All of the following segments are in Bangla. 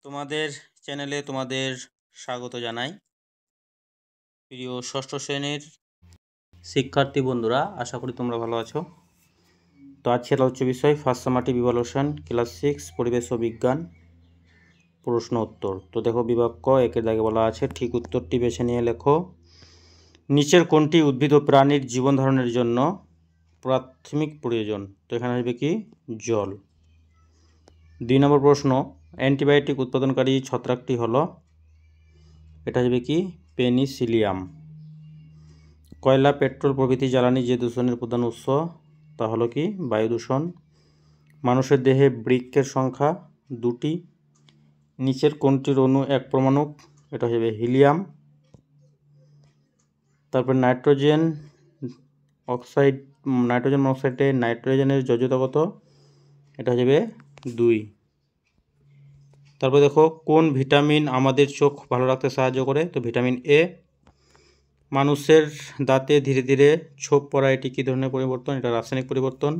তোমাদের চ্যানেলে তোমাদের স্বাগত জানাই। প্রিয় ষষ্ঠ শ্রেণীর শিক্ষার্থী বন্ধুরা, আশা করি তোমরা ভালো আছো। তো আজকের আলোচ্য বিষয় ফার্স্ট সামাটিভ ইভালুয়েশন ক্লাস 6 পরিবেশ ও বিজ্ঞান প্রশ্ন উত্তর। তো দেখো, বিভাগ ক একের দাগে বলা আছে ঠিক উত্তরটি বেছে নিয়ে লেখো। নিচের কোনটি উদ্ভিদ ও প্রাণীর জীবন ধারণের জন্য প্রাথমিক প্রয়োজন? তো এখানে আসবে কি জল। 2 নম্বর প্রশ্ন, অ্যান্টিবায়োটিক উৎপাদনকারী ছত্রাকটি হলো, এটা আসবে কি পেনিসিলিয়াম। কয়লা, পেট্রোল প্রভৃতি জ্বালানি যে দূষণের প্রধান উৎস, তা হলো কি বায়ু দূষণ। মানুষের দেহে বৃক্কের সংখ্যা 2টি। নিচের কোনটির অণু এক পরমাণুক? এটা হবে হিলিয়াম। তারপর নাইট্রোজেন মনোক্সাইডে নাইট্রোজেনের যোজ্যতা কত? এটা হবে 2। তারপর দেখো, কোন ভিটামিন আমাদের চোখ ভালো রাখতে সাহায্য করে? তো ভিটামিন এ। মানুষের দাঁতে ধীরে ধীরে ছোপ পড়া, এটি কী ধরনের পরিবর্তন? এটা রাসায়নিক পরিবর্তন।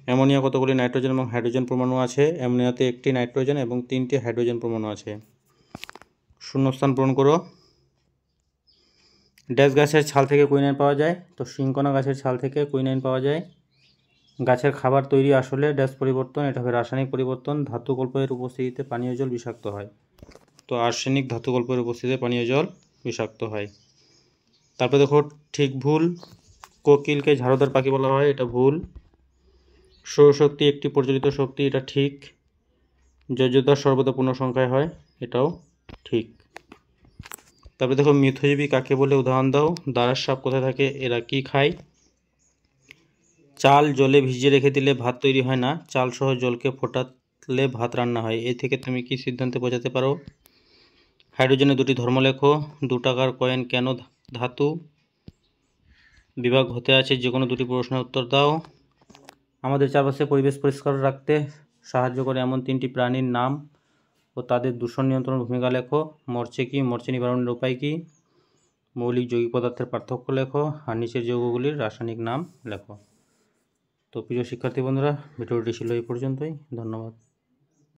অ্যামোনিয়া কতগুলি নাইট্রোজেন এবং হাইড্রোজেন পরমাণু আছে? অ্যামোনিয়াতে 1টি নাইট্রোজেন এবং 3টি হাইড্রোজেন পরমাণু আছে। শূন্যস্থান পূরণ করো। ড্যাশ গাছের ছাল থেকে কুইনাইন পাওয়া যায়? তো সিনকোনা গাছের ছাল থেকে কুইনাইন পাওয়া যায়। গাছের খাবার তৈরি আসলে ড্যাশ পরিবর্তন? এটা হবে রাসায়নিক পরিবর্তন। ধাতুকল্পের উপস্থিতিতে পানীয় জল বিষাক্ত হয়? তো আর্সেনিক ধাতুকল্পের উপস্থিতিতে পানীয় জল বিষাক্ত হয়। তারপর দেখো, ঠিক ভুল। কোকিলকে ঝাড়ুদার পাখি বলা হয়? এটা ভুল। সৌরশক্তি একটি প্রচলিত শক্তি? এটা ঠিক। যোজ্যতা সর্বদা পূর্ণ সংখ্যায় হয়? এটাও ঠিক। তারপরে দেখো, মিথজীবী কাকে বলে? উদাহরণ দাও। দাঁড়ার সাপ কোথায় থাকে? এরা কি খায়? চাল জলে ভিজিয়ে রেখে দিলে ভাত তৈরি হয় না, চাল সহ জলকে ফোটালে ভাত রান্না হয়। এ থেকে তুমি কি সিদ্ধান্তে বোঝাতে পারো? হাইড্রোজেনের 2টি ধর্ম লেখো। 2 টাকার কয়েন কেন ধাতু? বিভাগ হতে আছে, যে কোনো 2টি প্রশ্নের উত্তর দাও। আমাদের চারপাশে পরিবেশ পরিষ্কার রাখতে সাহায্য করে এমন 3টি প্রাণীর নাম ও তাদের দূষণ নিয়ন্ত্রণের ভূমিকা লেখো। মরচে কি? মরচে নিবারণের উপায় কি? মৌলিক যৌগিক পদার্থের পার্থক্য লেখো। আর নিচের যৌগগুলির রাসায়নিক নাম লেখো। তো প্রিয় শিক্ষার্থী বন্ধুরা, ভিডিওটি ছিল এই পর্যন্তই। ধন্যবাদ।